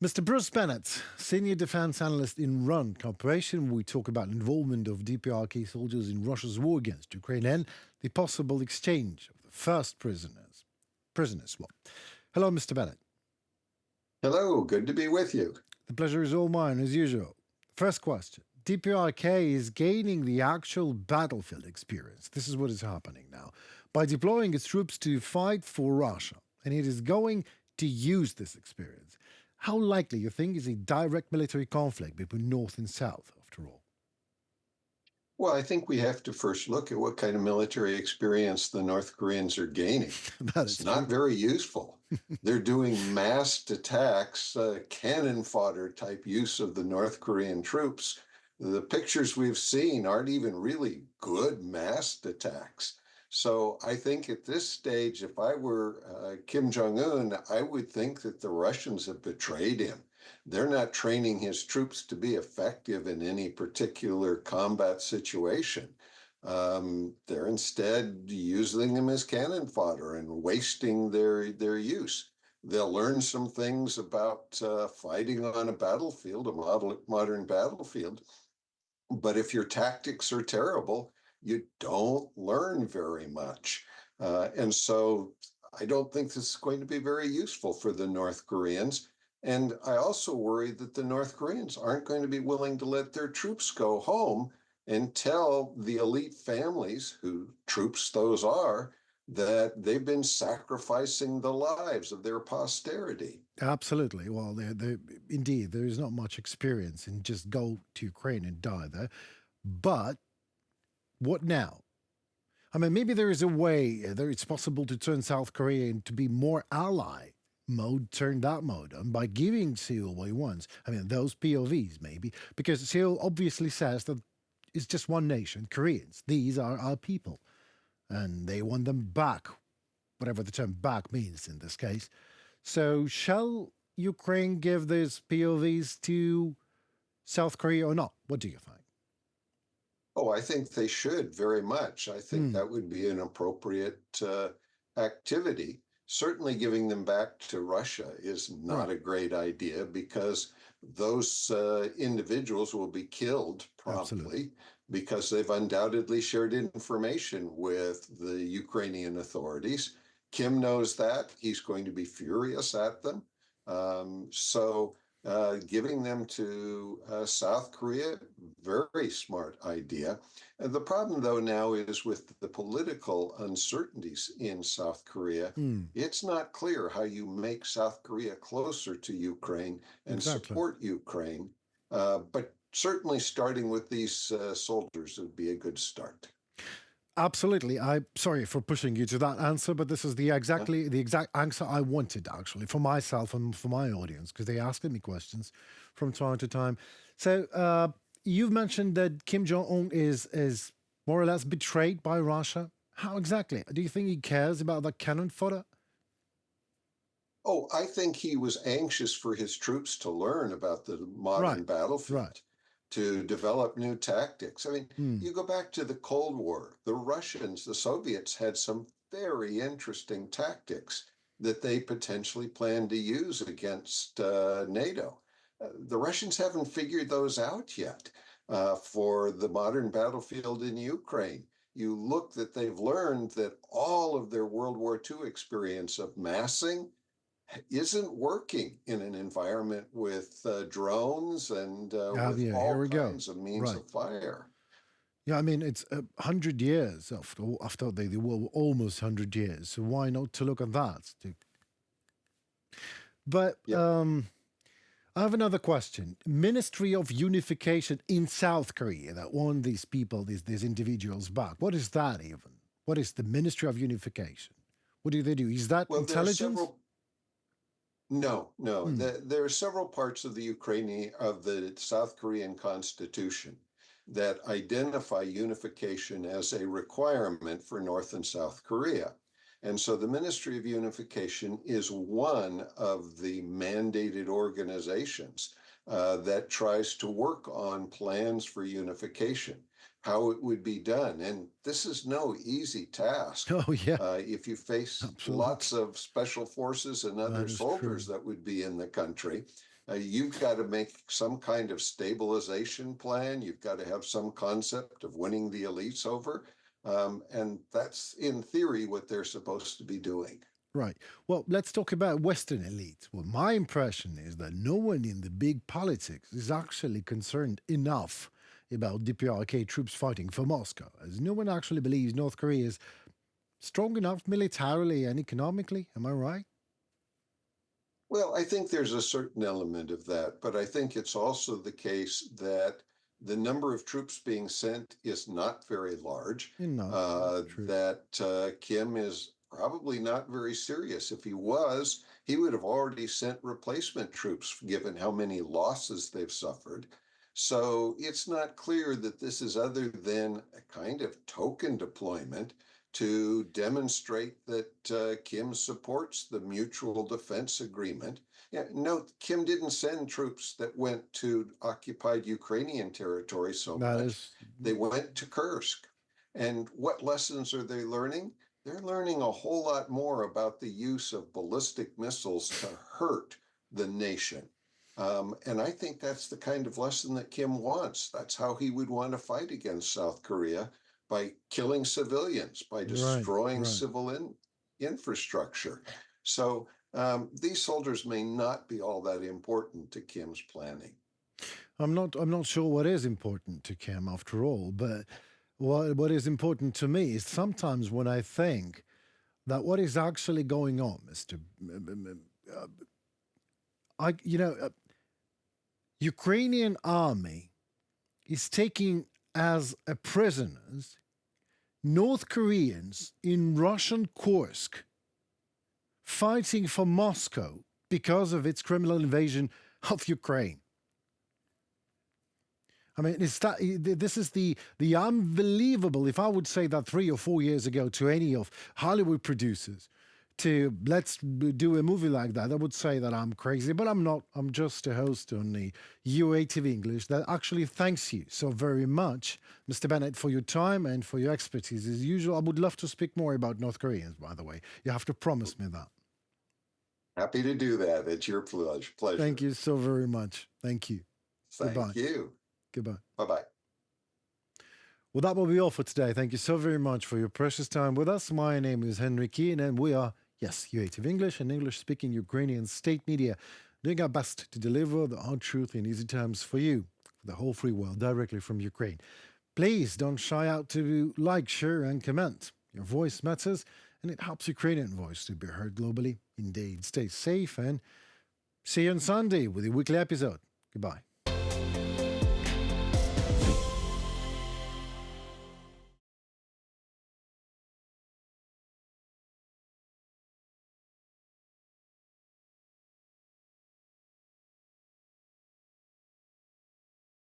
Mr. Bruce Bennett, Senior Defense Analyst in RUN Corporation, we talk about involvement of DPRK soldiers in Russia's war against Ukraine and the possible exchange of the first prisoners. Well, hello, Mr. Bennett. Hello, good to be with you. The pleasure is all mine, as usual. First question. DPRK is gaining the actual battlefield experience. This is what is happening now. By deploying its troops to fight for Russia, and it is going to use this experience. How likely you think is a direct military conflict between North and South, after all? Well, I think we have to first look at what kind of military experience the North Koreans are gaining. It's not very useful. They're doing massed attacks, cannon fodder type use of the North Korean troops. The pictures we've seen aren't even really good massed attacks. So I think at this stage, if I were Kim Jong-un, I would think that the Russians have betrayed him. They're not training his troops to be effective in any particular combat situation. They're instead using them as cannon fodder and wasting their use. They'll learn some things about fighting on a battlefield, a modern battlefield. But if your tactics are terrible, you don't learn very much. And so I don't think this is going to be very useful for the North Koreans. And I also worry that the North Koreans aren't going to be willing to let their troops go home and tell the elite families, who troops those are, that they've been sacrificing the lives of their posterity. Absolutely. Well, indeed, there is not much experience in just go to Ukraine and die there. But what now? I mean, maybe there is a way that it's possible to turn South Korea into be more ally mode, turn that mode on by giving Seoul what he wants. I mean, those POVs maybe, because Seoul obviously says that it's just one nation, Koreans. These are our people, and they want them back, whatever the term back means in this case. So shall Ukraine give these POVs to South Korea or not? What do you think? Oh, I think they should very much. I think that would be an appropriate activity. Certainly giving them back to Russia is not a great idea because those individuals will be killed promptly because they've undoubtedly shared information with the Ukrainian authorities. Kim knows that. He's going to be furious at them. Giving them to South Korea, very smart idea. And the problem, though, now is with the political uncertainties in South Korea. It's not clear how you make South Korea closer to Ukraine and support Ukraine. But certainly starting with these soldiers would be a good start. Absolutely. I'm sorry for pushing you to that answer, but this is the exact answer I wanted, actually, for myself and for my audience, because they asked me questions from time to time. So you've mentioned that Kim Jong-un is more or less betrayed by Russia. How exactly? Do you think he cares about the cannon fodder? Oh, I think he was anxious for his troops to learn about the modern battlefield. To develop new tactics. I mean, you go back to the Cold War, the Russians, the Soviets had some very interesting tactics that they potentially planned to use against NATO. The Russians haven't figured those out yet for the modern battlefield in Ukraine. You look that they've learned that all of their World War II experience of massing isn't working in an environment with drones and with all kinds of means of fire. Yeah, I mean, it's 100 years after they were almost 100 years. So why not to look at that? But I have another question. Ministry of Unification in South Korea that want these people, these individuals back. What is that even? What is the Ministry of Unification? What do they do? Is that intelligence? No. There are several parts of the South Korean Constitution that identify unification as a requirement for North and South Korea. And so the Ministry of Unification is one of the mandated organizations that tries to work on plans for unification, how it would be done. And this is no easy task. Oh, yeah. If you face lots of special forces and other soldiers that would be in the country, You've got to make some kind of stabilization plan. You've got to have some concept of winning the elites over. And that's, in theory, what they're supposed to be doing. Right. Well, let's talk about Western elites. Well, my impression is that no one in the big politics is actually concerned enough about DPRK troops fighting for Moscow, as no one actually believes North Korea is strong enough militarily and economically. Am I right? Well, I think there's a certain element of that, but I think it's also the case that the number of troops being sent is not very large, No, true. that Kim is probably not very serious. If he was, he would have already sent replacement troops, given how many losses they've suffered. So it's not clear that this is other than a kind of token deployment to demonstrate that Kim supports the mutual defense agreement. Yeah, note, Kim didn't send troops that went to occupied Ukrainian territory so much. They went to Kursk. And what lessons are they learning? They're learning a whole lot more about the use of ballistic missiles to hurt the nation. And I think that's the kind of lesson that Kim wants. That's how he would want to fight against South Korea, by killing civilians, by destroying civil infrastructure. So these soldiers may not be all that important to Kim's planning. I'm not sure what is important to Kim after all, but what is important to me is sometimes when I think that what is actually going on, Mr. Ukrainian army is taking as a prisoners North Koreans in Russian Kursk fighting for Moscow because of its criminal invasion of Ukraine. I mean, this is the unbelievable, if I would say that 3 or 4 years ago to any of Hollywood producers, to let's do a movie like that, I would say that I'm crazy, but I'm not. I'm just a host on the UATV English that actually thanks you so very much, Mr. Bennett, for your time and for your expertise. As usual, I would love to speak more about North Koreans, by the way. You have to promise me that. Happy to do that. It's your pleasure. Thank you so very much. Thank you. Thank you. Goodbye. Bye-bye. Well, that will be all for today. Thank you so very much for your precious time with us. My name is Henry Keane, and we are, yes, UATV English and English-speaking Ukrainian state media, doing our best to deliver the hard truth in easy terms for you, for the whole free world, directly from Ukraine. Please don't shy out to like, share, and comment. Your voice matters, and it helps Ukrainian voice to be heard globally. Indeed, stay safe, and see you on Sunday with a weekly episode. Goodbye.